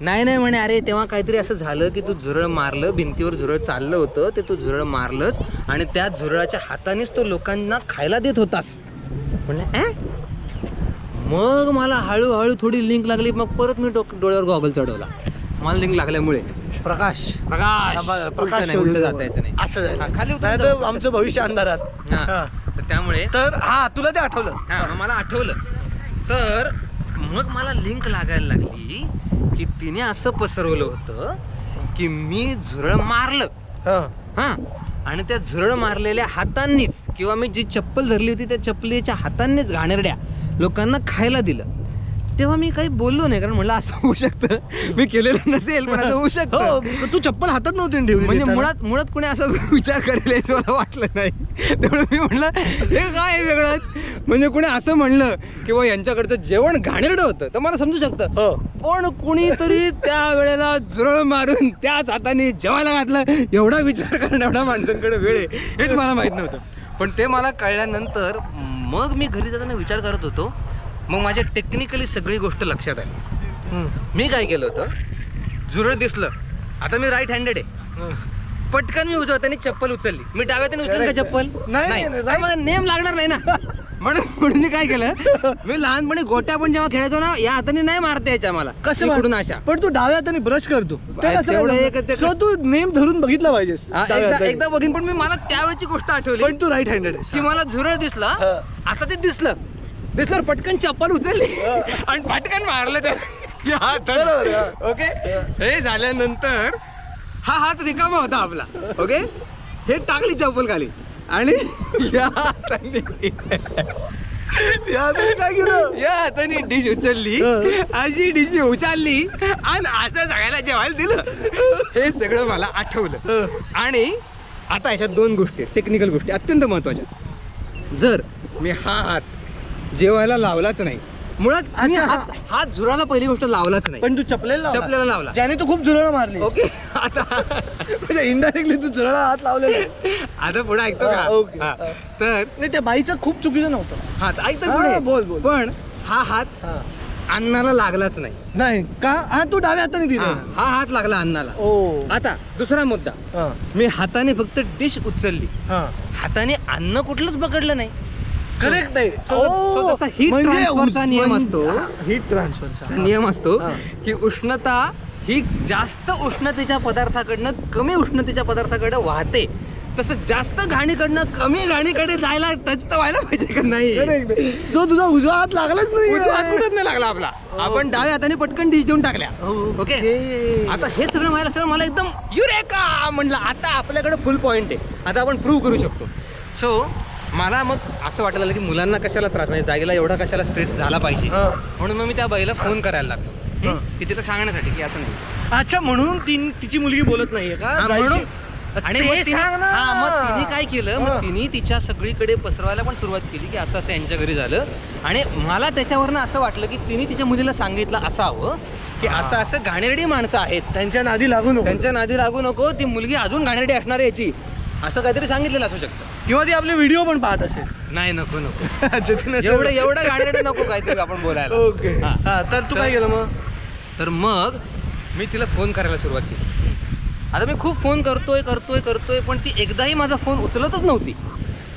नाही नाही म्हणे, अरे तेव्हा काहीतरी असं झालं की तू झुरळ मारलं, भिंतीवर झुरळ चाललं होतं, ते तू झुरळ मारलंस आणि त्या झुरळाच्या हातानेच तो लोकांना खायला देत होतास. म्हणलं मग मला हळूहळू थोडी लिंक लागली. मग परत मी डोळ्यावर गॉगल चढवला. मला लिंक लागल्यामुळे प्रकाश उलटं जाता यायचं नाही, असं झालं. खाली तर आमचं भविष्य अंधारात. तर त्यामुळे तर तुला ते आठवलं. मग मला आठवलं. तर मग मला लिंक लागायला लागली की तिने असं पसरवलं होतं की मी झुरळ मारलं आणि त्या झुरळ मारलेल्या हातांनीच किंवा मी जी चप्पल धरली होती त्या चप्पलीच्या हातांनीच घाणेरड्या लोकांना खायला दिलं. तेव्हा मी काही बोललो नाही, कारण म्हणलं असं होऊ शकतं, मी केलेलं नसेल पण असं होऊ शकतं. तू चप्पल हातात नव्हती ठेवली म्हणजे मुळात कोणी असं विचार करेल याचं मला वाटलं नाही. त्यामुळे मी म्हणलं हे काय वेगळंच, म्हणजे कोणी असं म्हणलं किंवा यांच्याकडचं जेवण घाणेरडं होतं तर मला समजू शकतं. पण कुणीतरी त्या वेळेला झुरळ मारून त्याच हाताने जेवायला घातलं, एवढा विचार करणं एवढ्या माणसांकडे वेळ आहे हेच मला माहीत नव्हतं. पण ते मला कळल्यानंतर मग मी घरी जाताना विचार करत होतो. मग माझ्या टेक्निकली सगळी गोष्ट लक्षात आली. मी काय केलं होतं, झुरळ दिसलं, आता मी राईट हँडेड आहे, पटकन मी उजवताना चप्पल उचलली. मी डाव्याने उचलली का चप्पल? नाही, मला नेम लागणार नाही ना. म्हणून मी काय केलं, मी लहानपणी गोट्या पण जेव्हा खेळायचो ना, या हाताने नाही मारता यायच्या मला, कसं इकडून अशा. पण तू डाव्या हाताने ब्रश करतो, तू नेम धरून बघितला पाहिजेस. एकदा बघीन, पण मी मला त्यावेळेची गोष्ट आठवली. पण तू राईट हँडेड की मला झुरळ दिसला, आता ते दिसल्यावर पटकन चप्पल उचलली आणि पटकन मारलं तर. ओके, हे झाल्यानंतर हा हात रिकामा होता आपला. ओके, हे टाकली चप्पल खाली आणि या हाताने काय केलं, या हाताने डिश उचलली, अशी डिश मी उचलली आणि असं सगळ्याला जेवायला दिलं. हे सगळं मला आठवलं. आणि आता याच्यात दोन गोष्टी, टेक्निकल गोष्टी अत्यंत महत्वाच्या. जर मी हा हात जेवायला लावलाच नाही, मुळात हात झुरळाला पहिली गोष्ट लावलाच नाही, पण तू चपलेला लावला, ज्याने तू खूप झुरळ मारली. ओके, आता इनडायरेक्टली तू झुरळा हात लावलेला. आता पुढे ऐकतो का? तर नाही, त्या बाईचं खूप चुकीचं नव्हतं. हा ऐकतो पुढे, बोल. पण हा हात अन्नाला लागलाच नाही का? तू डाव्या हाताने दिला, हा हात लागला अन्नाला. आता दुसरा मुद्दा, मी हाताने फक्त डिश उचलली, हाताने अन्न कुठलंच पकडलं नाही. करेक्ट आहे. हीट ट्रान्सफरचा नियम असतो. हीट ट्रान्सफरचा नियम असतो की उष्णता ही जास्त उष्णतेच्या पदार्थाकडनं कमी उष्णतेच्या पदार्थाकडे वाहते, तसं जास्त घाणीकडनं कमी घाणीकडे जायला टच तर व्हायला पाहिजे का नाही. सो तुझा उजवा हात लागलाच नाही. उजवा हात कुठंच नाही लागला आपला. आपण डाव्या हाताने पटकन डिश देऊन टाकल्या. ओके, आता हे सगळं व्हायला सगळं मला एकदम युरेका म्हणलं, आता आपल्याकडे फुल पॉईंट आहे, आता आपण प्रूव्ह करू शकतो. सो मला मग असं वाटायला लागलं की मुलांना कशाला त्रास, म्हणजे जागेला एवढा कशाला स्ट्रेस झाला पाहिजे, म्हणून मग मी त्या बाईला फोन करायला लागलो की तिला सांगण्यासाठी की असं नाही. अच्छा, म्हणून तिची मुलगी बोलत नाहीये का? आणि मग तिने काय केलं, मग तिने तिच्या सगळीकडे पसरवायला पण सुरुवात केली की असं असं यांच्या घरी झालं. आणि मला त्याच्यावरनं असं वाटलं की तिने तिच्या मुलीला सांगितलं असावं की असं असं घाणेरडी माणसं आहेत, त्यांच्या नादी लागू नको, ती मुलगी अजून घाणेरडी असणार आहे याची, असं काहीतरी सांगितलेलं असू शकतं. किंवा ती आपले व्हिडिओ पण पाहत असेल. नाही, नको एवढं घाणेरडं नको काहीतरी आपण बोलायला. ओके, तर तू काय केलं मग? तर मग मी तिला फोन करायला सुरुवात केली. आता मी खूप फोन करतोय पण ती एकदाही माझा फोन उचलतच नव्हती.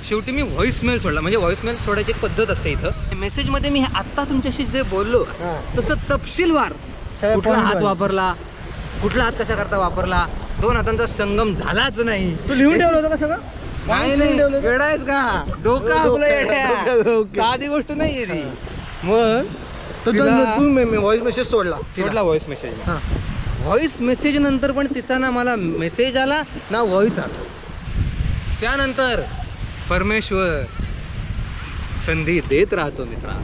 शेवटी मी व्हॉइसमेल सोडला. म्हणजे व्हॉइसमेल सोडायची एक पद्धत असते इथं. मेसेजमध्ये मी आत्ता तुमच्याशी जे बोललो तसं तपशीलवार, कुठला हात वापरला, कुठला हात कशा करता वापरला, 2 हातांचा संगम झालाच नाही. तू लिहून ठेवलं होतं का सगळं? नाही, वेडायच का, डोकं आपलं येड्या, साधी गोष्ट नाहीये ती. मग तू व्हॉइस मेसेज सोडला व्हॉइस मेसेज. व्हॉइस मेसेज नंतर पण तिचा ना मला मेसेज आला ना व्हॉइस आला. त्यानंतर परमेश्वर संधी देत राहतो मित्रा.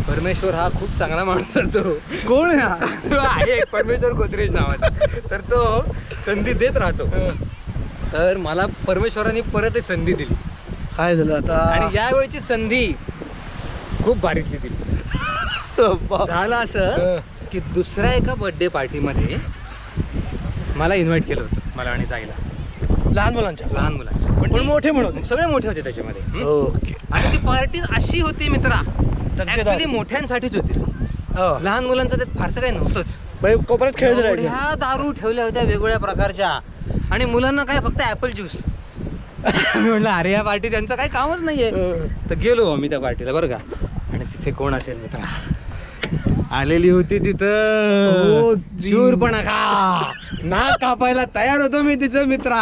परमेश्वर हा खूप चांगला माणूस असतो. कोण आहे? परमेश्वर गोदरेज नावाचा. तर तो संधी देत राहतो. तर मला परमेश्वराने परत एक संधी दिली. काय झालं आता? आणि यावेळची संधी खूप भारीतली दिली. झालं असं की दुसऱ्या एका बर्थडे पार्टीमध्ये मला इन्व्हाइट केलं होतं, मला आणि जायला. लहान मुलांच्या पण मोठे म्हणून सगळे मोठे होते त्याच्यामध्ये. ओके. आणि ती पार्टी अशी होती मित्रा, ऍक्च्युली मोठ्यांसाठीच होती. लहान मुलांचं त्यात फारसं काही नव्हतंच. कोपऱ्यात खेळत राहायचं. ह्या दारू ठेवल्या होत्या वेगवेगळ्या प्रकारच्या आणि मुलांना काय फक्त ऍपल ज्यूस. मी म्हणलं अरे या पार्टी त्यांचं काही कामच नाहीये. तर गेलो आम्ही त्या पार्टीला बरं का. आणि तिथे कोण असेल मित्रा आलेली होती तिथं शूरपणा का नाक कापायला तयार होतो मी तिचं मित्रा.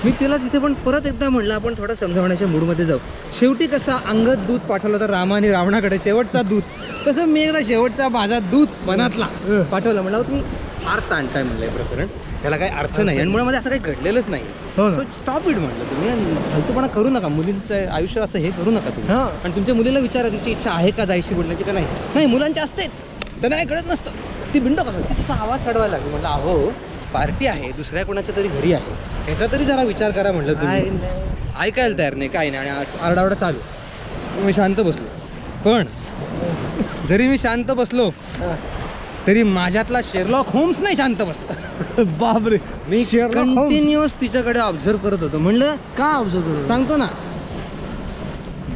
मी तिला तिथे पण परत एकदा म्हणलं आपण थोडं समजावण्याच्या मूडमध्ये जाऊ. शेवटी कसा अंगद दूध पाठवलं होतं रामा आणि रावणाकडे शेवटचा दूध, तसं मी एकदा शेवटचा माझा दूध मनातला पाठवला. म्हणलं तुम्ही फार ताणताय म्हणलं हे प्रकरण, त्याला काही अर्थ नाही आणि मुळामध्ये असं काही घडलेलंच नाही. सो स्टॉप इट म्हणलं तुम्ही फालतूपणा करू नका. मुलींचं आयुष्य असं हे करू नका तुम्ही. आणि तुमच्या मुलीला विचारा तिची इच्छा आहे का जायची बोलण्याची का नाही. नाही मुलांची असतेच, त्यांना काही कळत नसतं. ती बिंडो का तिचा आवाज चढवायला लागली. म्हटलं अहो पार्टी आहे, दुसऱ्या कोणाच्या तरी घरी आहे, ह्याचा तरी जरा विचार करा म्हटलं. तुम्ही ऐकायला तयार नाही, काही नाही आणि आरडाओरडा चालू. मी शांत बसलो. पण जरी मी शांत बसलो तरी माझ्यातला शेरलॉक होम्स नाही शांत बसतो. बापरे, मी कंटिन्युअस तिच्याकडे ऑब्झर्व करत होतो. म्हणलं का ऑब्झर्व करतो? सांगतो ना,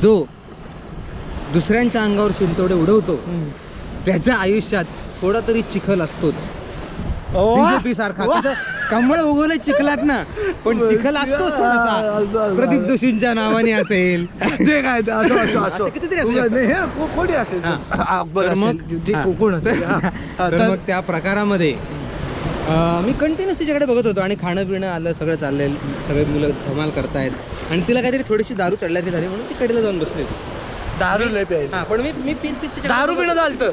जो दुसऱ्यांच्या अंगावर शिंतोडे उडवतो त्याच्या आयुष्यात थोडा तरी चिखल असतोच. बीजेपी सारखा कमळ उगवले चिखलात ना, पण चिखल असतोच थोडासा. प्रदीप जोशींच्या नावाने असेल ते काय असं कितीतरी असू कोणी असेल. तर मग त्या प्रकारामध्ये मी कंटिन्युअस तिच्याकडे बघत होतो आणि खाणं पिणं आलं, सगळं चाललंय, सगळे मुलं धमाल करतायत आणि तिला काहीतरी थोडीशी दारू चढल्याची झाली म्हणून ती कडेला जाऊन बसली. दारू लय प्यायची. हा पण मी पीत दारू पिणं चालतं.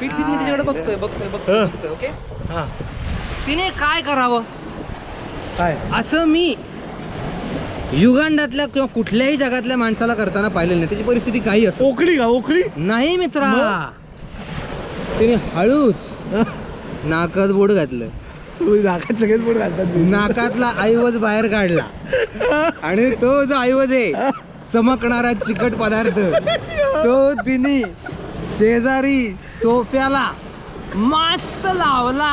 पीत मी तिच्याकडे बघतोय. ओके, तिने काय करावं काय असं मी युगांडातल्या किंवा कुठल्याही जगातल्या माणसाला करताना पाहिलेलं नाही. त्याची परिस्थिती काही असो. ओकळी का ओकळी नाही मित्रा, तिने हळूच नाकात बोट घातलं. नाकात सगळेच बोट घालतात. नाकातला ऐवज बाहेर काढला आणि तो जो ऐवज आहे चमकणारा चिकट पदार्थ तो तिने शेजारी सोफ्याला मस्त लावला.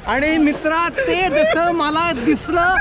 आणि मित्रा ते जसं मला दिसलं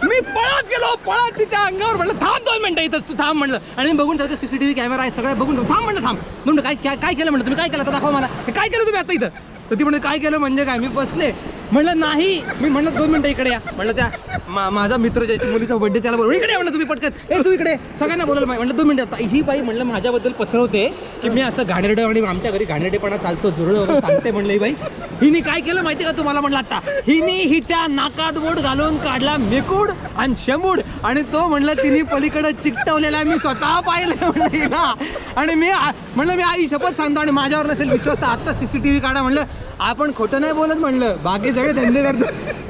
मी पळत गेलो. पळत तिच्या अंगावर म्हणलं थांब 2 मिनिटं इथंच, तू थांब म्हणलं. आणि बघून ठेवते CCTV कॅमेरा आहे सगळं बघून थांब म्हणलं. थांब म्हणलं काय केलं म्हणलं, तुम्ही काय केलं तर दाखवा मला. काय केलं तुम्ही आता इथं? तर ती म्हणलं काय केलं म्हणजे काय. मी बसले. म्हणलं नाही, मी म्हणलं 2 मिनिटं इकडे या. म्हणलं त्या माझा मित्र ज्याची मुलीचा बर्थडे त्याला बोल इकडे. म्हणलं तुम्ही पटकन तू इकडे सगळ्यांना बोलायला. म्हणलं 2 मिनिटं. ही बाई म्हणलं माझ्याबद्दल पसरवते की मी असं घाणेरडे आणि आमच्या घरी घाणेरडेपणा चालतो जुरळ वगैरे सांगते. म्हणलं ही बाई हिने काय केलं माहिती का तुम्हाला. म्हणलं आता हिने हिच्या नाकात बोट घालून काढला मेकूड आणि शेंबूड आणि तो म्हणलं तिने पलीकडे चिकटवलेला मी स्वतः पाहिलं म्हणलं हिला. आणि मी म्हणलं मी आई शपथ सांगतो आणि माझ्यावर नसेल विश्वास तर आता CCTV काढा. म्हणलं आपण खोटं नाही बोलत. म्हणलं बाकी सगळे धंदे करतो,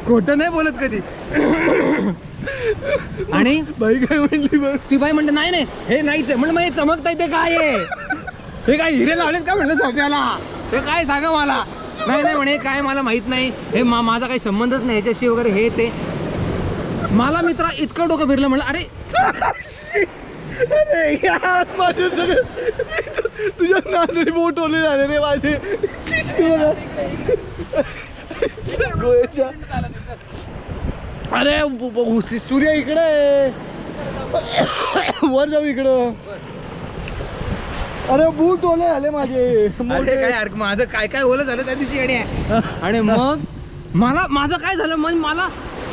खोटं नाही बोलत कधी. आणि बाई काय म्हणली बघ. ती बाई म्हणते नाही हे नाहीच. म्हणलं मग हे चमकताय ते काय आहे, हे काय हिरे लावलेत का म्हणलं सोफ्याला, हे काय सांगा मला. नाही म्हणे काय मला माहित नाही, हे माझा काही संबंधच नाही ह्याच्याशी वगैरे हे ते. मला मित्रा इतकं डोकं फिरलं. म्हणलं अरे माझे सगळे तुझ्या नादरी बोट ओले झाले रे माझे. गोव्याच्या अरे सूर्य इकडे वर जाऊ इकडं. अरे बूट ओले झाले माझे. काय माझं काय ओलं झालं त्या दिवशी येणे. आणि मग माझं काय झालं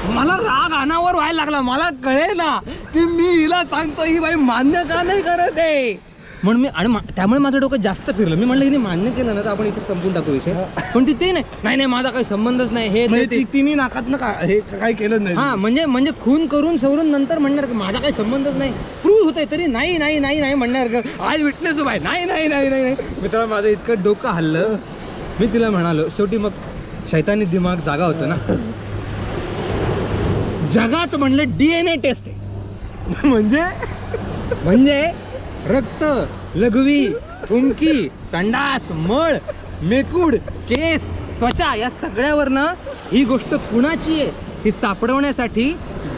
मला राग अनावर व्हायला लागला. मला कळेल ना की मी हिला सांगतो ही बाई मान्य का नाही करत आहे म्हणून मी. आणि त्यामुळे माझं डोकं जास्त फिरलं. मी म्हणलं हिने मान्य केलं ना तर आपण इथे संपून टाकू विषय. पण ते नाही माझा काही संबंधच नाही हे तिने नाकात हे काय केलं नाही. हा म्हणजे खून करून सवरून नंतर म्हणणार का माझा काही संबंधच नाही. प्रूव्ह होतंय तरी नाही म्हणणार का आय विटनेस बाय नाही. मित्रांनो माझं इतकं डोकं हल्लं. मी तिला म्हणालो शेवटी मग शैतानी दिमाग जागा होतं ना. जगात म्हणलं DNA टेस्ट आहे. म्हणजे रक्त, लघवी, थुंकी, संडास, मळ, मेकूड, केस, त्वचा या सगळ्यावरनं ही गोष्ट कुणाची आहे ही सापडवण्यासाठी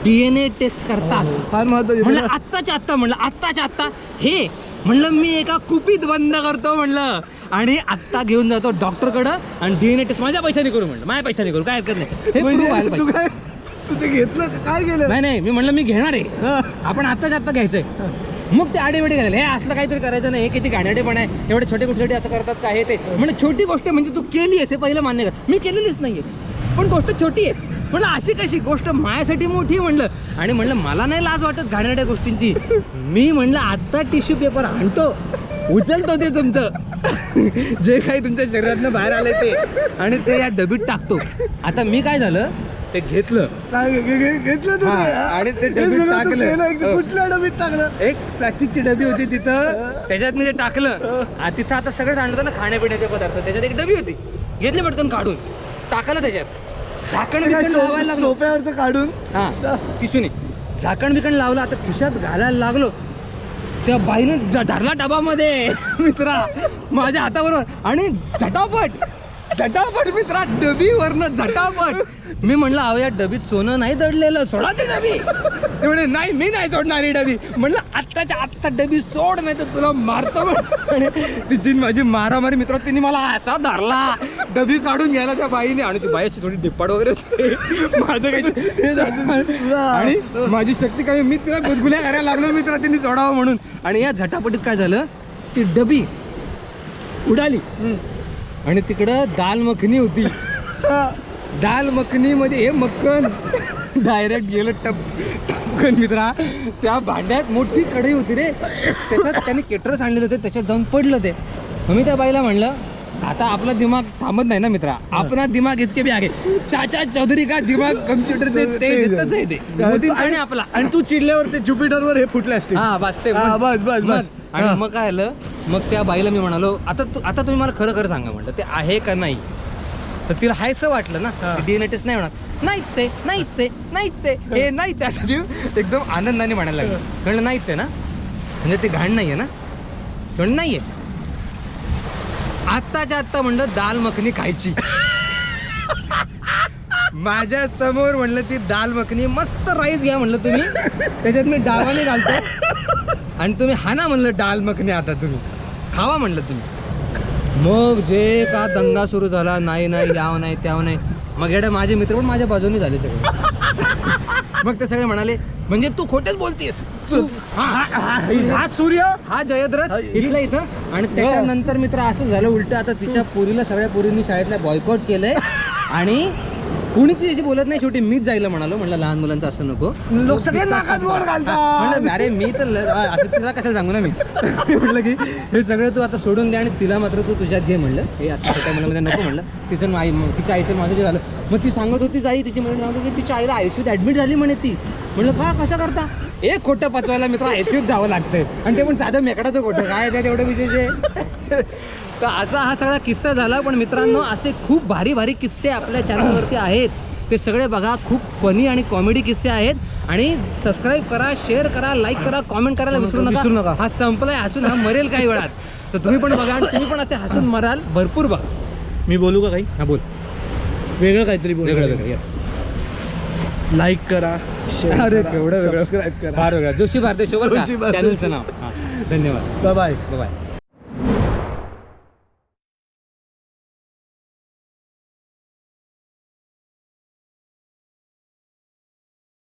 DNA टेस्ट करतात. फार महत्वाचं. म्हणलं आत्ताच्या आत्ता हे म्हणलं मी एका कुपीत बंद करतो म्हणलं आणि आत्ता घेऊन जातो डॉक्टरकडं आणि DNA टेस्ट माझ्या पैशाने करू म्हणलं. माझ्या पैशाने करू काय हरकत नाही. हे proof व्हायला पाहिजे. तू ते घेतलं काय केलं. नाही मी म्हणलं मी घेणार आहे. आपण आत्ताच्या आत्ता घ्यायचंय. मग ते आडेवेडे घाले, हे असलं काहीतरी करायचं नाही, हे किती घाणेरडे पण आहे, एवढे छोटे कुठे असं करतात का हे ते. म्हणजे छोटी गोष्ट म्हणजे तू केली आहे हे पहिलं मान्य कर, मी केलेलीच नाहीये पण गोष्ट छोटी आहे. म्हणलं अशी कशी गोष्ट माझ्यासाठी मोठी म्हणलं. आणि म्हणलं मला नाही लाज वाटत घाणेरड्या गोष्टींची. मी म्हणलं आता टिश्यू पेपर आणतो, उचलतो ते तुमचं जे काही तुमच्या शरीरातनं बाहेर आलंय ते, आणि ते या डबीत टाकतो. आता मी काय झालं ते घेतलं घेतलं तू हा, ते? आणि ते डबीत टाकलं. कुठल्या डबीत टाकलं? एक प्लास्टिकची डबी होती तिथं, त्याच्यात मी ते टाकलं. तिथं आता सगळं सांगतो ना खाण्यापिण्याचे पदार्थ, त्याच्यात एक डबी होती, घेतली पटकन काढून टाकलं त्याच्यात, झाकण बिकण लावायला लागलो. सोफ्यावरचं काढून हा पिशूने झाकण बिकण लावलं. आता खिशात घालायला लागलो, त्या बाईनं धरला डबामध्ये मित्रा माझ्या हाताबरोबर, आणि झटापट मित्रा डबीवरनं झटापट. मी म्हणलं अहो या डबीत सोनं नाही दडलेलं, सोडा ती डबी. ते म्हणे नाही मी नाही सोडणार ही डबी. म्हणलं आत्ताच्या आत्ता डबी सोड, नाही तर तुला मारतो. आणि तिची माझी मारामारी मित्र, तिने मला असा धरला डबी काढून घ्यायला त्या बाईने. आणि ती बाईची थोडी डिप्पाड वगैरे होते, माझं काही आणि माझी शक्ती कमी, मी तिला गुदगुल्या करायला लागलो मित्र, तिने सोडावं म्हणून. आणि या झटापटीत काय झालं, ती डबी उडाली आणि तिकडं दाल मखनी होती. दाल मखनी मध्ये हे मक्कन डायरेक्ट गेलं टपकन मित्रा. त्या भांड्यात मोठी कढई होती रे, त्याच्यात त्याने केटरस आणलेलं होते, त्याच्यात जाऊन पडलं ते. मग मी त्या बाईला म्हणलं आता आपला दिमाग थांबत नाही ना मित्रा, आपला दिमाग इसके भी आगे, चाचा चौधरी का दिमाग कम्प्युटर से तेज तसं आहे ते. आणि आपला, आणि तू चिडल्यावर ते ज्युपिटरवर हे फुटले असतील. हा बस ते बस. आणि मग काय आलं, मग त्या बाईला मी म्हणालो आता तुम्ही मला खरं खरं सांगा म्हणलं ते आहे का नाही. तर तिला हायचं वाटलं ना, डीएनए टेस्ट नाही होणार, नाहीच आहे हे नाहीच आहे, असं ती एकदम आनंदाने म्हणायला लागलं. म्हणलं नाहीच आहे ना, म्हणजे ते घाण नाही आहे ना, म्हणलं नाहीये. आत्ताच्या आत्ता म्हणलं दाल मखनी खायची. माझ्या समोर म्हणलं ती दाल मखनी, मस्त राईस घ्या म्हणलं तुम्ही, त्याच्यात मी डावाने घालतो आणि तुम्ही हाना म्हणलं दाल मखनी, आता तुम्ही खावा म्हणलं तुम्ही. मग जे का दंगा सुरू झाला, नाही याव नाही त्याव नाही. मग एवढे माझे मित्र पण माझ्या बाजूने झाले सगळे. मग ते सगळे म्हणाले म्हणजे तू खोटेच बोलतेस, हा सूर्य हा जयद्रथ इथला इथं. आणि त्याच्यानंतर मित्र असं झालं उलट, आता तिच्या पोरीला सगळ्या पोरींनी शाळेतल्या बॉयकॉट केलंय आणि कुणीच तिच्याशी बोलत नाही. शेवटी मीच जायला म्हणालो, म्हणलं लहान मुलांचं असं नको, लोक सगळे नाकात बोट घालतात. म्हणलं अरे मी तर असं तिला कशाला सांगू ना मी. म्हटलं की हे सगळं तू आता सोडून दे आणि तिला मात्र तू तुझ्यात घे म्हणलं, हे असं छोट्या मुलामध्ये नको म्हणलं. तिच्या आईचं माझं जे झालं, मग ती सांगत होती आई, तिची मुलं सांगत होती तिच्या आईला आयसीयूत ॲडमिट झाली म्हणे ती. म्हणलं का कसं करता, एक खोटं पचवायला मित्र आयसीयूत जावं लागतंय, आणि ते पण साधं मेकडाचं खोटं, काय त्यात एवढं विशेष आहे. तर असा हा सगळा किस्सा झाला. पण मित्रांनो असे खूप भारी भारी किस्से आपल्या चॅनलवरती आहेत, ते सगळे बघा, खूप फनी आणि कॉमेडी किस्से आहेत. आणि सबस्क्राईब करा, शेअर करा, लाईक करा, कॉमेंट करायला विसरू नका. हा संपलाय हसून, हा मरेल काही वेळात. तर तुम्ही पण बघा आणि तुम्ही पण असे हसून मराल भरपूर बघा. मी बोलू का काही? हा बोल. वेगळं काहीतरी बोल. वेगळं येस. लाईक करा, अरे केवढं वेगळं, सबस्क्राईब करा. फार वेगळं. जोशी भारतेश्वर जोशी भारतेश्वर. चॅनलचं नाव. धन्यवाद. Bye bye.